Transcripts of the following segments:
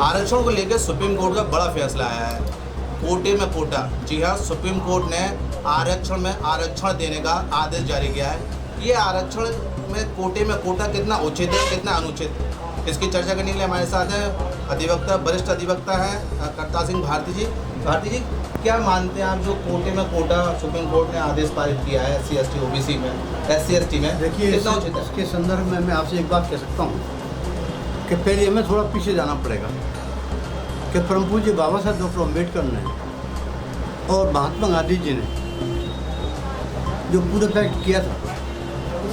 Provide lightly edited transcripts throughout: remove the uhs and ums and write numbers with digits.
आरक्षण को लेकर सुप्रीम कोर्ट का बड़ा फैसला आया है। कोटे में कोटा, जी हाँ, सुप्रीम कोर्ट ने आरक्षण में आरक्षण देने का आदेश जारी किया है। ये आरक्षण में कोटे में कोटा कितना उचित है, कितना अनुचित, इसकी चर्चा करने के लिए हमारे साथ हैं अधिवक्ता, वरिष्ठ अधिवक्ता हैं करतार सिंह भारती जी। भारती जी, क्या मानते हैं आप जो कोटे में कोटा सुप्रीम कोर्ट ने आदेश पारित किया है SC/ST OBC में, SC/ST में, देखिए कितना उचित है? इसके संदर्भ में मैं आपसे एक बात कह सकता हूँ कि पहले हमें थोड़ा पीछे जाना पड़ेगा कि परम पूज्य बाबा साहब डॉक्टर अम्बेडकर ने और महात्मा गांधी जी ने जो पूना पैक्ट किया था,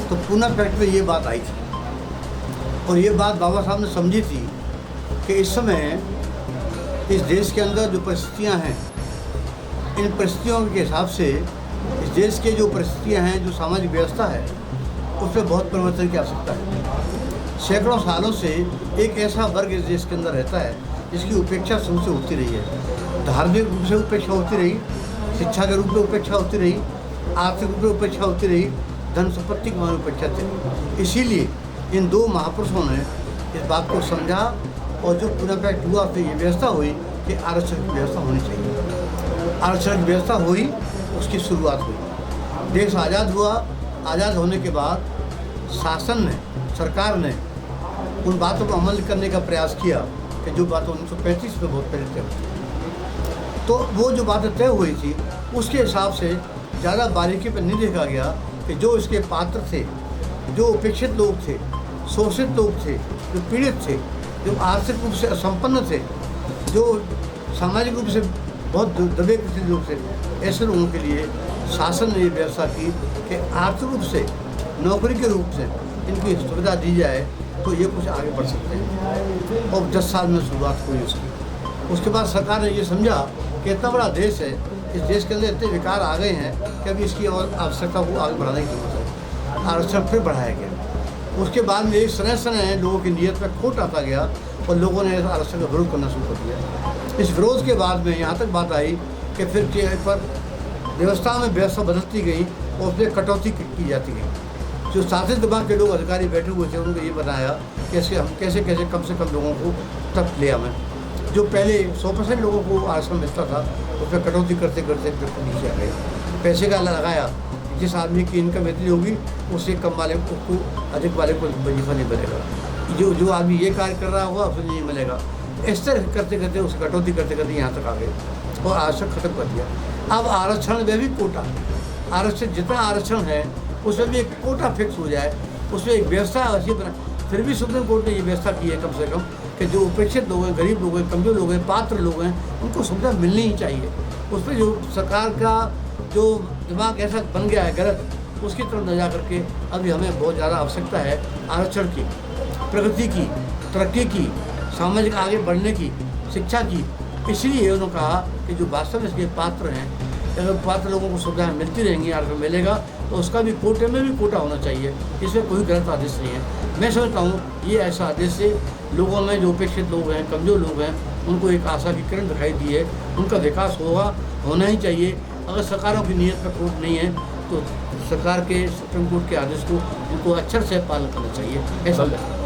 तो पूना पैक्ट में ये बात आई थी और ये बात बाबा साहब ने समझी थी कि इस समय इस देश के अंदर जो परिस्थितियाँ हैं, इन परिस्थितियों के हिसाब से इस देश के जो परिस्थितियाँ हैं, जो सामाजिक व्यवस्था है, उसमें बहुत परिवर्तन की आवश्यकता है। सैकड़ों सालों से एक ऐसा वर्ग इस देश के अंदर रहता है जिसकी उपेक्षा शुरू से होती रही है। धार्मिक रूप से उपेक्षा होती रही, शिक्षा के रूप में उपेक्षा होती रही, आर्थिक रूप में उपेक्षा होती रही, धन संपत्ति के मामले में उपेक्षा थी। इसीलिए इन दो महापुरुषों ने इस बात को समझा और जो पूरा पैक्ट हुआ तो ये व्यवस्था हुई कि आरक्षण की व्यवस्था होनी चाहिए। आरक्षण की व्यवस्था हुई, उसकी शुरुआत हुई। देश आज़ाद हुआ। आज़ाद होने के बाद शासन ने, सरकार ने उन बातों को अमल करने का प्रयास किया कि जो बातें 1935 में बहुत पहले तय हुई। तो वो जो बातें तय हुई थी उसके हिसाब से ज़्यादा बारीकी पर नहीं देखा गया कि जो इसके पात्र थे, जो उपेक्षित लोग थे, शोषित लोग थे, जो पीड़ित थे, जो आर्थिक रूप से असंपन्न थे, जो सामाजिक रूप से बहुत दबे कुचले लोग थे, ऐसे लोगों के लिए शासन ने ये व्यवस्था की कि आर्थिक रूप से, नौकरी के रूप से इनकी सुविधा दी जाए तो ये कुछ आगे बढ़ सकते हैं। और 10 साल में शुरुआत हुई उसकी। उसके बाद सरकार ने ये समझा कि इतना बड़ा देश है, इस देश के अंदर इतने विकार आ गए हैं कि अभी इसकी और आवश्यकता को आगे बढ़ाने की जरूरत है। आरक्षण फिर बढ़ाया गया। उसके बाद में एक समय लोगों की नीयत में खोट आता गया और लोगों ने आरक्षण का विरोध करना शुरू कर दिया। इस विरोध के बाद में यहाँ तक बात आई कि फिर पर व्यवस्था में व्यवस्था बदलती गई और उसमें कटौती की जाती गई। जो शासित दिमाग के लोग अधिकारी बैठे हुए थे उनको ये बताया कि हम कैसे कम से कम लोगों को तक ले आवें। जो पहले 100% लोगों को आरक्षण मिलता था उसमें कटौती करते करते फिर नीचे आ गए। पैसे का लगाया, जिस आदमी की इनकम इतनी होगी उससे कम वाले को, अधिक वाले को वजीफा नहीं मिलेगा। जो आदमी ये कार्य कर रहा होगा उसे नहीं मिलेगा। इस तरह करते करते उसे कटौती करते करते यहाँ तक आ गए और आरक्षण खत्म कर दिया। अब आरक्षण में भी कोटा, आरक्षण जितना आरक्षण है उसमें भी एक कोटा फिक्स हो जाए, उसमें एक व्यवस्था ऐसी बना। फिर भी सुप्रीम कोर्ट ने ये व्यवस्था की है कम से कम कि जो उपेक्षित लोग हैं, गरीब लोग हैं, कमजोर लोग हैं, पात्र लोग हैं, उनको सुविधा मिलनी ही चाहिए। उस पर जो सरकार का जो दिमाग ऐसा बन गया है गलत, उसकी तरफ न जा करके अभी हमें बहुत ज़्यादा आवश्यकता है आरक्षण की, प्रगति की, तरक्की की, सामाजिक आगे बढ़ने की, शिक्षा की। इसलिए उन्होंने कहा कि जो वास्तव में इसके पात्र हैं, अगर पात्र लोगों को सुविधाएं मिलती रहेंगी, आरक्षण मिलेगा तो उसका भी कोटे में भी कोटा होना चाहिए। इसमें कोई गलत आदेश नहीं है। मैं समझता हूँ ये ऐसा आदेश से लोगों में जो उपेक्षित लोग हैं, कमजोर लोग हैं, उनको एक आशा की किरण दिखाई दी है। उनका विकास होना ही चाहिए। अगर सरकारों की नीयत में खोट नहीं है तो सरकार के सुप्रीम कोर्ट के आदेश को उनको अक्षर से पालन करना चाहिए। ऐसा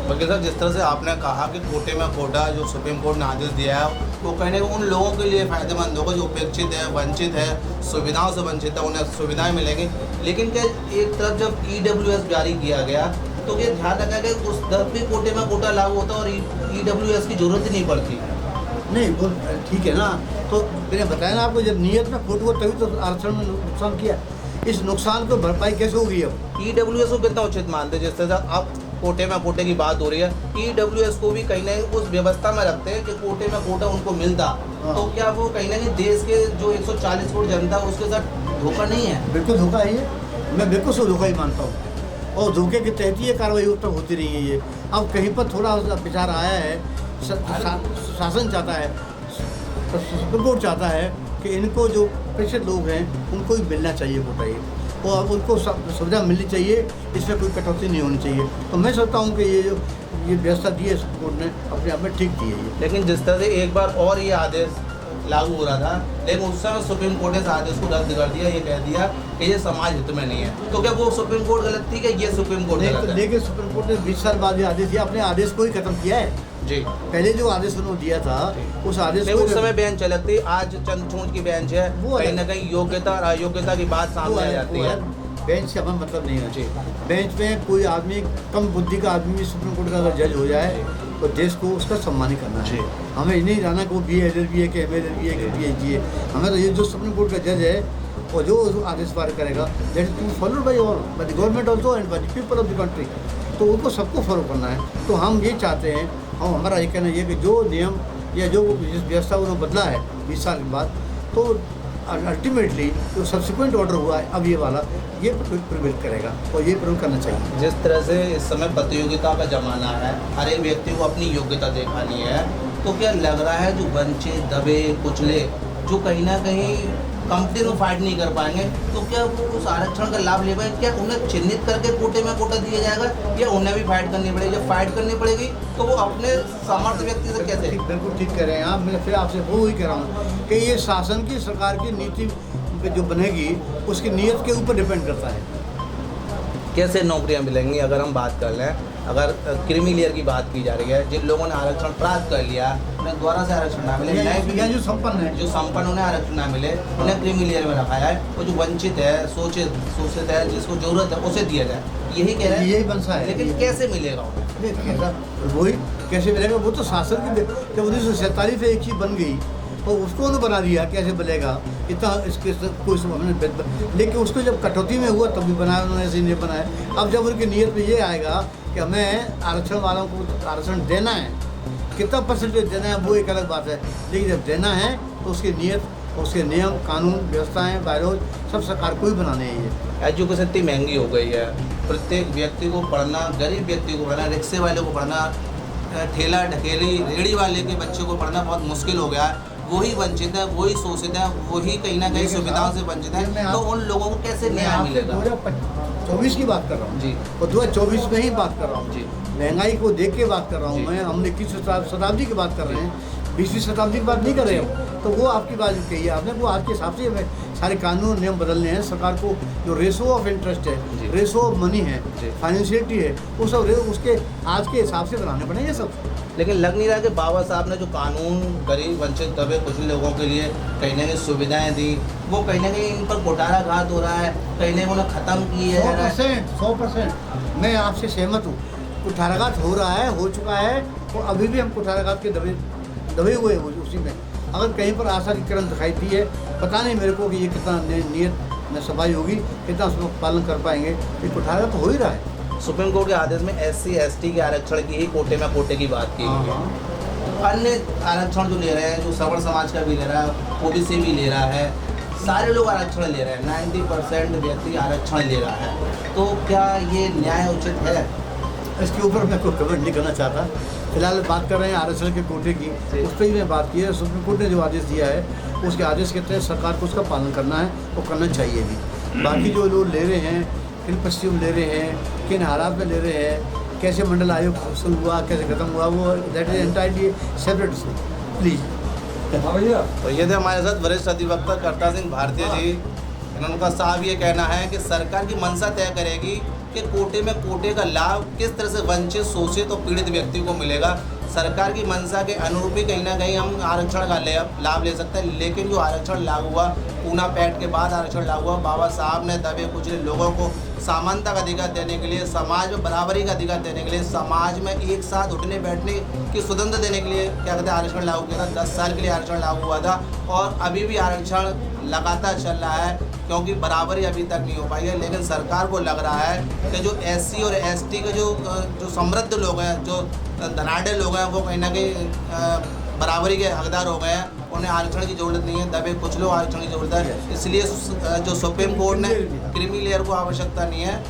वकील साहब, जिस तरह से आपने कहा कि कोटे में कोटा जो सुप्रीम कोर्ट ने आदेश दिया है वो कहने को उन लोगों के लिए फ़ायदेमंद होगा जो उपेक्षित है, वंचित है, सुविधाओं से वंचित है, उन्हें सुविधाएं मिलेंगी। लेकिन क्या एक तरफ जब EWS जारी किया गया तो ये ध्यान रखा गया उस तरफ भी कोटे में कोटा लागू होता और EWS की जरूरत ही नहीं पड़ती। नहीं, वो ठीक है ना। तो मैंने बताया ना आपको, जब नीयत में खोट हुआ तभी तो आरक्षण में नुकसान किया। इस नुकसान को भरपाई कैसे होगी? अब EWS को कितना उचित मानते हैं? जिस तरह से अब कोटे में कोटे की बात हो रही है, EWS को भी कहीं ना कहीं उस व्यवस्था में रखते हैं कि कोटे में कोटा उनको मिलता। तो क्या वो कहीं ना कहीं देश के जो 140 करोड़ जनता है उसके साथ धोखा नहीं है? बिल्कुल धोखा है ये। मैं बिल्कुल से धोखा ही मानता हूँ और धोखे के तहत ये कार्रवाई तक होती रही है। ये अब कहीं पर थोड़ा विचार आया है, शासन चाहता है, सुप्रीम कोर्ट चाहता है कि इनको जो पेशेंट लोग हैं उनको ही मिलना चाहिए कोटा ये, और उनको सुविधा मिलनी चाहिए, इसमें कोई कटौती नहीं होनी चाहिए। तो मैं सोचता हूँ कि ये व्यवस्था दी है सुप्रीम कोर्ट ने, अपने आप में ठीक दी है ये। लेकिन जिस तरह से एक बार और ये आदेश लागू हो रहा था, लेकिन उस समय सुप्रीम कोर्ट ने इस आदेश को रद्द कर दिया। ये कह दिया कि ये समाज हित में नहीं है, तो क्या वो सुप्रीम कोर्ट गलत थी कि ये सुप्रीम कोर्ट नहीं, गलत तो है? लेकिन सुप्रीम कोर्ट ने 20 साल बाद ये आदेश दिया, अपने आदेश को ही खत्म किया है। जी पहले जो आदेश उन्होंने दिया था उस आदेश नहीं, को उस समय बेंच अलग थी, आज चंद छूट की बेंच है, वो कहीं अलग। ना कहीं योग्यता और अयोग्यता की बात सामने आ जाती है। बेंच से हमें मतलब नहीं है। जी। बेंच में कोई आदमी, कम बुद्धि का आदमी भी सुप्रीम कोर्ट का अगर जज हो जाए तो देश को उसका सम्मान ही करना जी। है। हमें ये नहीं रहना कि वो BA LLB है कि MA LLB है कि PhD है। हमें तो ये जो सुप्रीम कोर्ट का जज है और जो आदेश पारित करेगा, that is followed by all, by the government also and by the people of the country. तो उनको सबको फॉलो करना है। तो हम ये चाहते हैं, हम हमारा ये कहना ये कि जो नियम या जो व्यवस्था उन्होंने बदला है 20 साल के बाद, तो अल्टीमेटली जो सब्सिक्वेंट ऑर्डर हुआ है अब ये वाला, ये प्रिवेल करेगा और ये प्रिवेल करना चाहिए। जिस तरह से इस समय प्रतियोगिता का जमाना है, हर एक व्यक्ति को अपनी योग्यता दिखानी है, तो क्या लग रहा है जो वंचित, दबे कुचले, जो कहीं ना कहीं कंपनी में फाइट नहीं कर पाएंगे, तो क्या वो उस आरक्षण का लाभ ले पाएंगे? क्या उन्हें चिन्हित करके कोटे में कोटा दिया जाएगा या उन्हें भी फाइट करनी पड़ेगी? जब फाइट करनी पड़ेगी तो वो अपने सामर्थ्य व्यक्ति से कैसे? बिल्कुल ठीक कह रहे हैं आप। मैं फिर आपसे वो ही कह रहा हूँ कि ये शासन की, सरकार की नीति जो बनेगी उसकी नीयत के ऊपर डिपेंड करता है। कैसे नौकरियां मिलेंगी? अगर हम बात कर लें, अगर क्रीमी लेयर की बात की जा रही है, जिन लोगों ने आरक्षण प्राप्त कर लिया, उन्हें दोबारा से आरक्षण ना मिले, या जो संपन्न है, जो संपन्न उन्हें आरक्षण ना मिले, उन्हें क्रीमी लेयर में रखा जाए, और जो वंचित है, शोषित है, जिसको जरूरत है उसे दिया जाए, यही कह रहे हैं। यही बनसा है। लेकिन कैसे मिलेगा उन्हें? कैसा वही कैसे मिलेगा? वो तो शासन की, जब 1947 से एक चीज़ बन गई तो उसको उन्होंने बना दिया, कैसे बनेगा इतना, इसके कोई हमने, लेकिन उसको जब कटौती में हुआ तब भी बनाया उन्होंने, ऐसे नहीं बनाया। अब जब उनकी नीयत में ये आएगा कि हमें आरक्षण वालों को आरक्षण देना है, कितना परसेंटेज देना है वो एक अलग बात है, लेकिन जब देना है तो उसकी नीयत, उसके नियम, कानून, व्यवस्थाएँ, बायलॉज सब सरकार को ही बनाने हैं। ये एजुकेशन इतनी महंगी हो गई है, प्रत्येक व्यक्ति को पढ़ना, गरीब व्यक्ति को पढ़ना, रिक्शे वाले को पढ़ना, ठेला ढकेली रेड़ी वाले के बच्चे को पढ़ना बहुत मुश्किल हो गया है। वही वंचित है, वही शोषित है, वही कहीं ना कहीं सुविधाओं से वंचित है, तो उन लोगों को कैसे न्याय मिलेगा? 2024 की बात कर रहा हूँ जी, और 2024 में ही बात कर रहा हूँ जी, महंगाई को देख के बात कर रहा हूँ जी। मैं। हम 21वीं शताब्दी की बात कर रहे हैं, 20वीं शताब्दी की बात नहीं कर रहे हम। तो वो आपकी बात जो कही है आपने, वो आज के हिसाब से हमें सारे कानून नियम बदलने हैं। सरकार को जो रेशो ऑफ इंटरेस्ट जी। है, रेशो ऑफ मनी है, जी। फाइनेंशियलिटी है, वो सब उसके आज के हिसाब से बनाने पड़ेंगे सब। लेकिन लग नहीं रहा कि बाबा साहब ने जो कानून गरीब, वंचित, दबे कुछ लोगों के लिए कहीं ना कहीं सुविधाएं दी, वो कहीं ना कहीं इन पर कुठाराघात हो रहा है, कहीं ना कहीं उन्हें ख़त्म किया जा रहा है। 100% मैं आपसे सहमत हूँ। कुठाराघात हो रहा है, हो चुका है, और अभी भी हम कुठाराघात के दबे हुए हैं उसी में। अगर कहीं पर आशा की किरण दिखाई दी है, पता नहीं मेरे को कि ये कितना नियत में सफाई होगी, कितना उसमें पालन कर पाएंगे। ये कुठाराघात तो हो ही रहा है। सुप्रीम कोर्ट के आदेश में SC ST के आरक्षण की ही कोटे में कोटे की बात की गई है। अन्य आरक्षण जो ले रहे हैं, जो सवर्ण समाज का भी ले रहा है, OBC भी ले रहा है, सारे लोग आरक्षण ले रहे हैं, 90% व्यक्ति आरक्षण ले रहा है, तो क्या ये न्याय उचित है? इसके ऊपर मैं कोई कमेंट नहीं करना चाहता। फिलहाल बात कर रहे हैं आरक्षण के कोटे की, उस पर ही मैं बात की है। सुप्रीम कोर्ट ने जो आदेश दिया है, उसके आदेश के तहत सरकार को उसका पालन करना है और करना चाहिए भी। बाकी जो लोग ले रहे हैं, किन परिस्थितियों में ले रहे हैं, किन हालात में ले रहे हैं, कैसे मंडल आयोग शुरू हुआ, कैसे खत्म हुआ, वो that is entirely separate issue. Please. तो ये थे हमारे साथ वरिष्ठ अधिवक्ता करता सिंह भारतीय जी। इनका साफ ये कहना है कि सरकार की मंशा तय करेगी कि कोटे में कोटे का लाभ किस तरह से वंचित, शोषित और पीड़ित व्यक्ति को मिलेगा। सरकार की मंशा के अनुरूप ही कहीं ना कहीं हम आरक्षण का लाभ ले सकते हैं। लेकिन जो आरक्षण लागू हुआ, पूना पैक्ट के बाद आरक्षण लागू हुआ, बाबा साहब ने दबे कुचले लोगों को समानता का अधिकार देने के लिए, समाज में बराबरी का अधिकार देने के लिए, समाज में एक साथ उठने बैठने की स्वतंत्रता देने के लिए क्या कहते हैं आरक्षण लागू किया था। 10 साल के लिए आरक्षण लागू हुआ था और अभी भी आरक्षण लगातार चल रहा है, क्योंकि बराबरी अभी तक नहीं हो पाई है। लेकिन सरकार को लग रहा है कि जो SC और ST के जो समृद्ध लोग हैं, जो धनाढ़ लोग हैं, वो कहीं ना कहीं बराबरी के हकदार हो गए हैं, उन्हें आरक्षण की ज़रूरत नहीं है, दबे कुछ लोग आरक्षण की ज़रूरत है। इसलिए जो सुप्रीम कोर्ट ने क्रीमी लेयर को आवश्यकता नहीं है,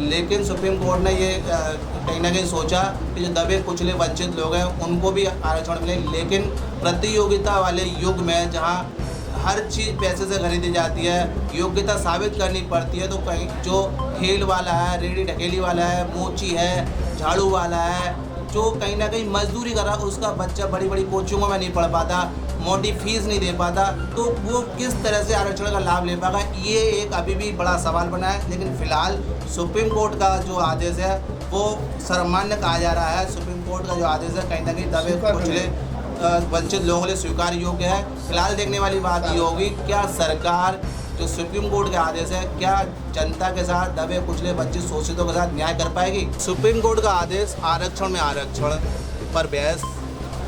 लेकिन सुप्रीम कोर्ट ने ये कहीं ना कहीं सोचा कि जो दबे कुचले वंचित लोग हैं उनको भी आरक्षण मिले। लेकिन प्रतियोगिता वाले युग में जहाँ हर चीज़ पैसे से खरीदी जाती है, योग्यता साबित करनी पड़ती है, तो कहीं जो खेल वाला है, रेडी ढकेली वाला है, मोची है, झाड़ू वाला है, जो कहीं ना कहीं मजदूरी कर रहा है, उसका बच्चा बड़ी बड़ी कोचिंगों में नहीं पढ़ पाता, मोटी फीस नहीं दे पाता, तो वो किस तरह से आरक्षण का लाभ ले पाएगा, ये एक अभी भी बड़ा सवाल बना है। लेकिन फ़िलहाल सुप्रीम कोर्ट का जो आदेश है वो सर्वमान्य कहा जा रहा है। सुप्रीम कोर्ट का जो आदेश है कहीं ना कहीं दबे कुचले वंचित लोगों के लिए स्वीकार योग्य है। फिलहाल देखने वाली बात ये होगी, क्या सरकार जो सुप्रीम कोर्ट का आदेश है क्या जनता के साथ दबे कुचले वंचित शोषितों के साथ न्याय कर पाएगी। सुप्रीम कोर्ट का आदेश आरक्षण में आरक्षण पर बहस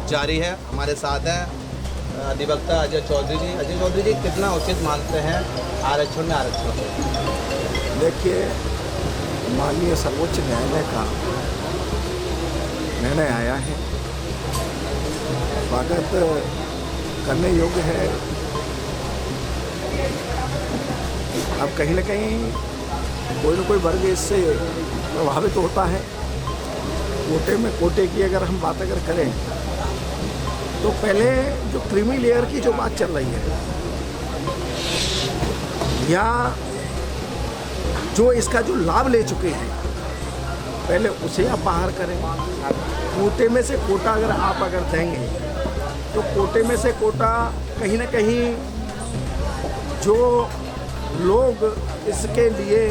जारी है। हमारे साथ हैं अधिवक्ता अजय चौधरी जी। अजय चौधरी जी, कितना उचित मानते हैं आरक्षण में आरक्षण? देखिए, माननीय सर्वोच्च न्यायालय का निर्णय आया है, स्वागत करने योग्य है। अब कहीं न कहीं कोई न कोई वर्ग इससे प्रभावित होता है। कोटे में कोटे की अगर हम बात करें तो पहले जो क्रीमी लेयर की जो बात चल रही है, या जो इसका जो लाभ ले चुके हैं, पहले उसे आप बाहर करें। कोटे में से कोटा अगर देंगे तो कोटे में से कोटा कहीं ना कहीं जो लोग इसके लिए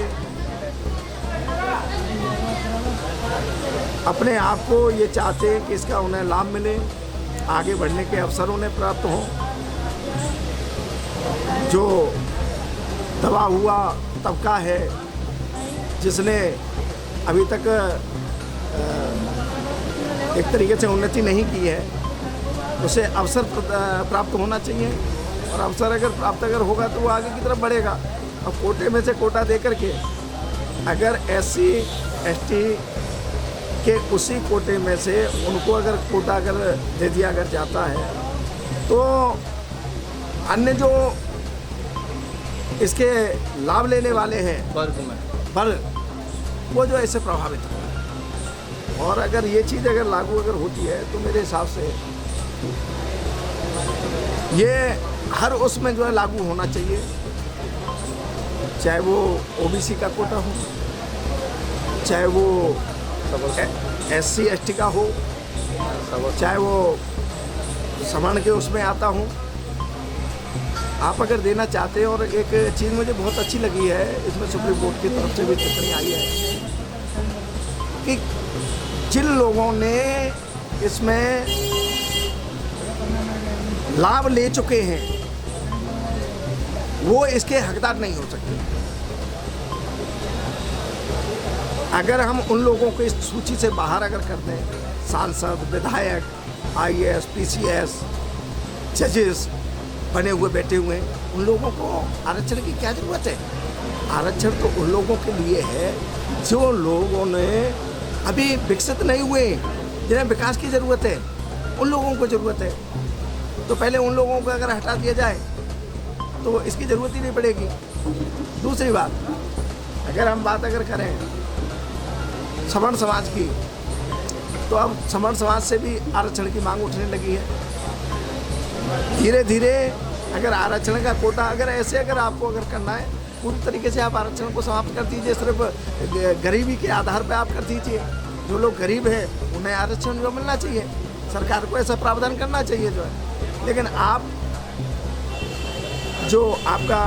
अपने आप को ये चाहते हैं कि इसका उन्हें लाभ मिले, आगे बढ़ने के अवसर उन्हें प्राप्त हों, जो दबा हुआ तबका है जिसने अभी तक एक तरीके से उन्नति नहीं की है, उसे अवसर प्राप्त होना चाहिए। और अवसर अगर प्राप्त होगा तो वो आगे की तरफ बढ़ेगा। और कोटे में से कोटा दे करके अगर SC ST के उसी कोटे में से उनको अगर कोटा दे दिया जाता है, तो अन्य जो इसके लाभ लेने वाले हैं वर्ग वो जो ऐसे प्रभावित हो। और अगर ये चीज़ लागू होती है तो मेरे हिसाब से ये हर उसमें जो है लागू होना चाहिए, चाहे वो OBC का कोटा हो, चाहे वो SC ST का हो, चाहे वो सवर्ण के उसमें आता हो। आप अगर देना चाहते हैं, और एक चीज़ मुझे बहुत अच्छी लगी है, इसमें सुप्रीम कोर्ट की तरफ से भी टिप्पणी आई है कि जिन लोगों ने इसमें लाभ ले चुके हैं वो इसके हकदार नहीं हो सकते। अगर हम उन लोगों को इस सूची से बाहर कर दें, सांसद, विधायक, IAS, PCS, जजेस बने हुए बैठे हुए हैं, उन लोगों को आरक्षण की क्या ज़रूरत है? आरक्षण तो उन लोगों के लिए है जो लोगों ने अभी विकसित नहीं हुए, जिन्हें विकास की ज़रूरत है, उन लोगों को ज़रूरत है। तो पहले उन लोगों को अगर हटा दिया जाए तो इसकी ज़रूरत ही नहीं पड़ेगी। दूसरी बात, अगर हम बात करें सवर्ण समाज की, तो अब सवर्ण समाज से भी आरक्षण की मांग उठने लगी है। धीरे धीरे अगर आरक्षण का कोटा ऐसे आपको करना है, पूरी तरीके से आप आरक्षण को समाप्त कर दीजिए, सिर्फ गरीबी के आधार पर आप कर दीजिए। जो लोग गरीब हैं उन्हें आरक्षण जो मिलना चाहिए, सरकार को ऐसा प्रावधान करना चाहिए जो है। लेकिन आप जो आपका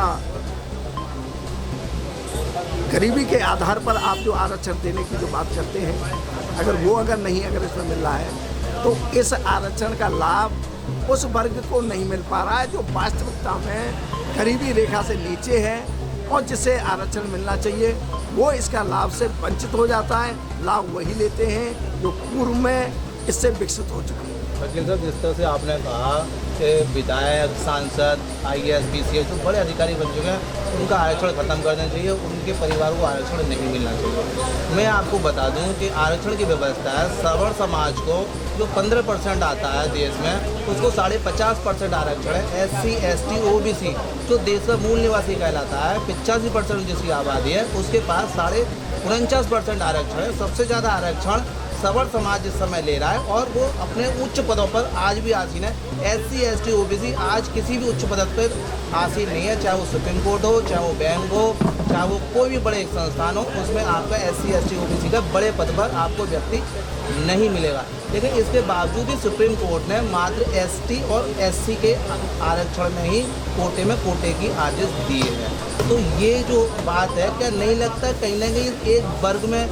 गरीबी के आधार पर आप जो आरक्षण देने की जो बात करते हैं, वो नहीं इसमें मिल रहा है, तो इस आरक्षण का लाभ उस वर्ग को नहीं मिल पा रहा है जो वास्तविकता में गरीबी रेखा से नीचे है, और जिसे आरक्षण मिलना चाहिए वो इसका लाभ से वंचित हो जाता है। लाभ वही लेते हैं जो पूर्व में इससे विकसित हो चुके हैं। वकील साहब, जिस तरह से आपने कहा कि विधायक, सांसद, IAS, PCS जो बड़े अधिकारी बन चुके हैं, उनका आरक्षण खत्म कर देना चाहिए, उनके परिवार को आरक्षण नहीं मिलना चाहिए। मैं आपको बता दूं कि आरक्षण की व्यवस्था है, सवर्ण समाज को जो 15% आता है देश में, उसको 50.5% आरक्षण है। SC ST OBC जो देश का मूल निवासी कहलाता है, 85% जिसकी आबादी है, उसके पास 49.5% आरक्षण है। सबसे ज़्यादा आरक्षण सवर्ण समाज इस समय ले रहा है और वो अपने उच्च पदों पर आज भी आसीन है। SC ST OBC आज किसी भी उच्च पद पर आसीन नहीं है, चाहे वो सुप्रीम कोर्ट हो, चाहे वो बैंक हो, चाहे वो कोई भी बड़े संस्थान हो, उसमें आपका SC ST OBC का बड़े पद पर आपको व्यक्ति नहीं मिलेगा। लेकिन इसके बावजूद भी सुप्रीम कोर्ट ने मात्र ST और SC के आरक्षण में ही कोटे की आदेश दिए हैं। तो ये जो बात है, क्या नहीं लगता कहीं ना कहीं एक वर्ग में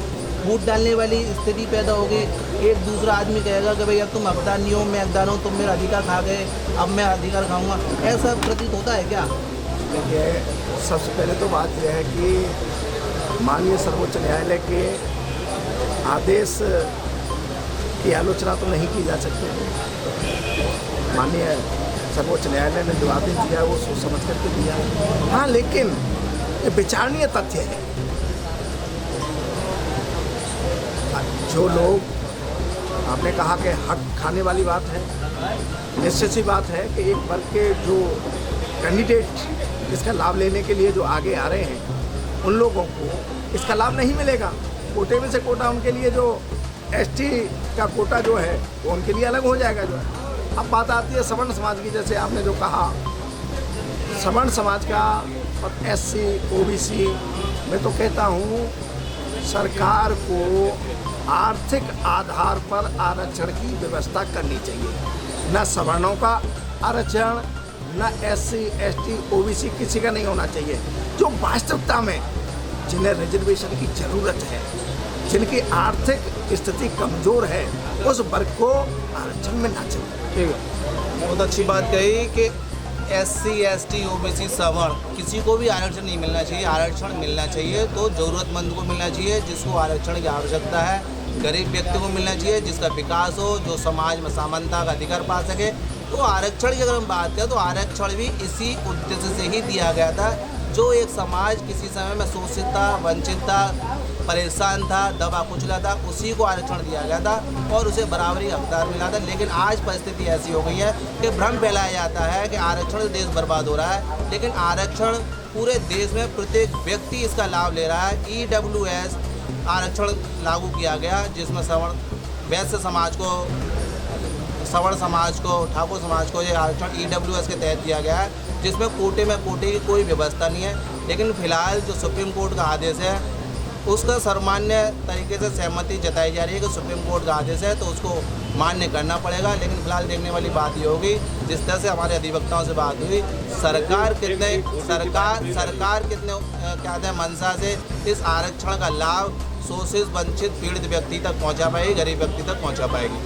फूट डालने वाली स्थिति पैदा होगी? एक दूसरा आदमी कहेगा कि भैया तुम हकदार नहीं हो, मैं हकदार हूँ, तुम मेरा अधिकार खा गए, अब मैं अधिकार खाऊंगा। ऐसा प्रतीत होता है क्या? देखिए, सबसे पहले तो बात यह है कि माननीय सर्वोच्च न्यायालय के आदेश की आलोचना तो नहीं की जा सकती। माननीय सर्वोच्च न्यायालय ने जो आदेश दिया है वो सोच समझ करके दिया है। हाँ, लेकिन ये विचारणीय तथ्य है, जो लोग आपने कहा कि हक खाने वाली बात है, निश्चित सी बात है कि एक वर्ग के जो कैंडिडेट इसका लाभ लेने के लिए जो आगे आ रहे हैं, उन लोगों को इसका लाभ नहीं मिलेगा। कोटे में से कोटा उनके लिए, जो ST का कोटा जो है वो उनके लिए अलग हो जाएगा जो है। अब बात आती है सवर्ण समाज की, जैसे आपने जो कहा, सवर्ण समाज का और SC OBC, मैं तो कहता हूँ सरकार को आर्थिक आधार पर आरक्षण की व्यवस्था करनी चाहिए। न सवर्णों का आरक्षण, न SC ST OBC किसी का नहीं होना चाहिए। जो वास्तविकता में जिन्हें रिजर्वेशन की ज़रूरत है, जिनकी आर्थिक स्थिति कमज़ोर है, उस वर्ग को आरक्षण मिलना चाहिए। ठीक है, बहुत अच्छी बात कही कि SC ST OBC सवर्ण किसी को भी आरक्षण नहीं मिलना चाहिए। आरक्षण मिलना चाहिए तो ज़रूरतमंद को मिलना चाहिए, जिसको आरक्षण की आवश्यकता है, गरीब व्यक्ति को मिलना चाहिए, जिसका विकास हो, जो समाज में समानता का अधिकार पा सके। तो आरक्षण की अगर हम बात करें तो आरक्षण भी इसी उद्देश्य से ही दिया गया था। जो एक समाज किसी समय में शोषित था, वंचित था, परेशान था, दबा कुचला था, उसी को आरक्षण दिया गया था और उसे बराबरी हकदार मिला था। लेकिन आज परिस्थिति ऐसी हो गई है कि भ्रम फैलाया जाता है कि आरक्षण से देश बर्बाद हो रहा है, लेकिन आरक्षण पूरे देश में प्रत्येक व्यक्ति इसका लाभ ले रहा है। EWS आरक्षण लागू किया गया, जिसमें वैश्य समाज को, सवर्ण समाज को, ठाकुर समाज को ये आरक्षण EWS के तहत दिया गया है, जिसमें कोटे की कोई व्यवस्था नहीं है। लेकिन फिलहाल जो सुप्रीम कोर्ट का आदेश है उसका सर्वमान्य तरीके से सहमति जताई जा रही है कि सुप्रीम कोर्ट का आदेश है तो उसको मान्य करना पड़ेगा। लेकिन फिलहाल देखने वाली बात ये होगी, जिस तरह से हमारे अधिवक्ताओं से बात हुई, सरकार कितने क्या कहते हैं मंशा से इस आरक्षण का लाभ शोषित, वंचित, पीड़ित व्यक्ति तक पहुंचा पाएगी, गरीब व्यक्ति तक पहुंचा पाएगी।